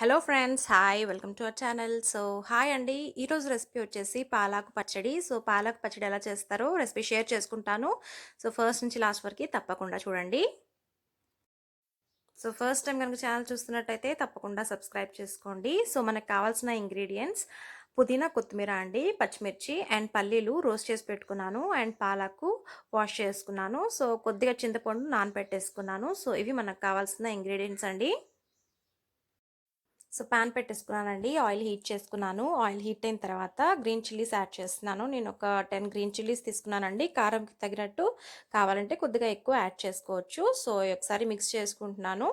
Hello friends, hi, welcome to our channel. Hi అండి. ఈరోజు recipe వచ్చేసి పాలాకు పచ్చడి. పాలాకు పచ్చడి ఎలా చేస్తారో రెసిపీ షేర్ చేసుకుంటాను. ఫస్ట్ నుంచి లాస్ట్ వరకు తప్పకుండా చూడండి. ఫస్ట్ టైం కనుక ఛానల్ చూస్తున్నట్టయితే తప్పకుండా సబ్స్క్రైబ్ చేసుకోండి. మనకు కావాల్సిన ఇంగ్రీడియంట్స్ పుదీనా, కొత్తిమీర అండి, పచ్చిమిర్చి అండ్ పల్లీలు రోస్ట్ చేసి పెట్టుకున్నాను, అండ్ పాలాకు వాష్ చేసుకున్నాను. కొద్దిగా చింతపండు నానబెట్టేసుకున్నాను. ఇవి మనకు కావాల్సిన ఇంగ్రీడియంట్స్ అండి. పాన్ పెట్టేసుకున్నానండి. ఆయిల్ హీట్ చేసుకున్నాను. ఆయిల్ హీట్ అయిన తర్వాత గ్రీన్ చిల్లీస్ యాడ్ చేస్తున్నాను. నేను ఒక 10 గ్రీన్ చిల్లీస్ తీసుకున్నానండి. కారంకి తగినట్టు కావాలంటే కొద్దిగా ఎక్కువ యాడ్ చేసుకోవచ్చు. ఒకసారి మిక్స్ చేసుకుంటున్నాను.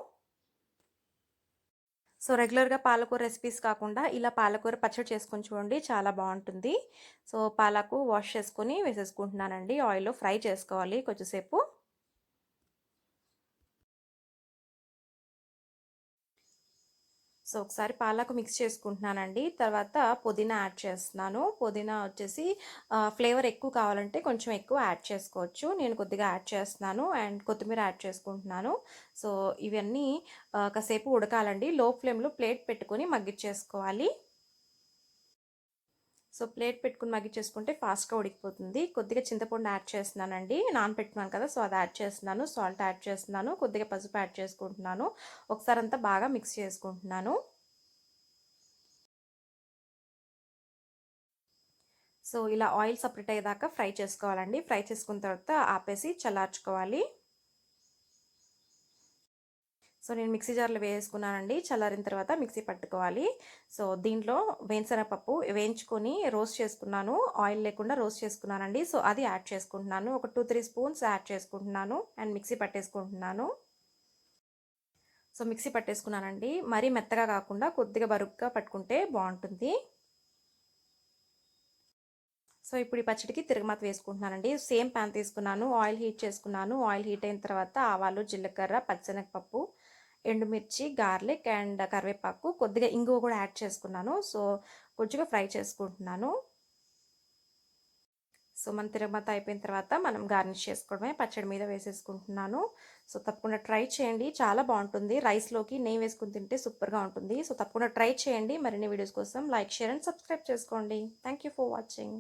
రెగ్యులర్గా పాలకూర రెసిపీస్ కాకుండా ఇలా పాలకూర పచ్చడి చేసుకొని చూడండి, చాలా బాగుంటుంది. పాలకు వాష్ చేసుకొని వేసేసుకుంటున్నానండి. ఆయిల్లో ఫ్రై చేసుకోవాలి కొంచెంసేపు. ఒకసారి పాలకు మిక్స్ చేసుకుంటున్నానండి. తర్వాత పుదీనా యాడ్ చేస్తున్నాను. పుదీనా వచ్చేసి ఫ్లేవర్ ఎక్కువ కావాలంటే కొంచెం ఎక్కువ యాడ్ చేసుకోవచ్చు. నేను కొద్దిగా యాడ్ చేస్తున్నాను. అండ్ కొత్తిమీర యాడ్ చేసుకుంటున్నాను. ఇవన్నీ కాసేపు ఉడకాలండి. లో ఫ్లేమ్లో ప్లేట్ పెట్టుకొని మగ్గిచ్చేసుకోవాలి. ప్లేట్ పెట్టుకుని మగ్గిచ్చేసుకుంటే ఫాస్ట్గా ఉడికిపోతుంది. కొద్దిగా చింతపండు యాడ్ చేస్తున్నానండి. నానబెట్టుకున్నాను కదా, అది యాడ్ చేస్తున్నాను. సాల్ట్ యాడ్ చేస్తున్నాను. కొద్దిగా పసుపు యాడ్ చేసుకుంటున్నాను. ఒకసారి అంతా బాగా మిక్స్ చేసుకుంటున్నాను. ఇలా ఆయిల్ సపరేట్ అయ్యేదాకా ఫ్రై చేసుకోవాలండి. ఫ్రై చేసుకున్న తర్వాత ఆపేసి చల్లార్చుకోవాలి. నేను మిక్సీ జార్లో వేసుకున్నానండి. చల్లారిన తర్వాత మిక్సీ పట్టుకోవాలి. దీంట్లో వేరుశనగపప్పు వేయించుకొని రోస్ట్ చేసుకున్నాను. ఆయిల్ లేకుండా రోస్ట్ చేసుకున్నానండి. అది యాడ్ చేసుకుంటున్నాను. ఒక 2-3 స్పూన్స్ యాడ్ చేసుకుంటున్నాను అండ్ మిక్సీ పట్టేసుకుంటున్నాను. మిక్సీ పట్టేసుకున్నానండి. మరీ మెత్తగా కాకుండా కొద్దిగా బరుగ్గా పట్టుకుంటే బాగుంటుంది. ఇప్పుడు ఈ పచ్చడికి తిరగమాత వేసుకుంటున్నానండి. సేమ్ ప్యాన్ తీసుకున్నాను. ఆయిల్ హీట్ చేసుకున్నాను. ఆయిల్ హీట్ అయిన తర్వాత ఆవాలు, జీలకర్ర, పచ్చెనగపప్పు, ఎండుమిర్చి, గార్లిక్ అండ్ కరివేపాకు, కొద్దిగా ఇంగువ కూడా యాడ్ చేసుకున్నాను. కొంచెంగా ఫ్రై చేసుకుంటున్నాను. మన తిరగమాత అయిపోయిన తర్వాత మనం గార్నిష్ చేసుకోవడమే. పచ్చడి మీద వేసేసుకుంటున్నాను. తప్పకుండా ట్రై చేయండి, చాలా బాగుంటుంది. రైస్లోకి నెయ్యి వేసుకుని తింటే సూపర్గా ఉంటుంది. తప్పకుండా ట్రై చేయండి. మరిన్ని వీడియోస్ కోసం లైక్, షేర్ అండ్ సబ్స్క్రైబ్ చేసుకోండి. Thank you for watching.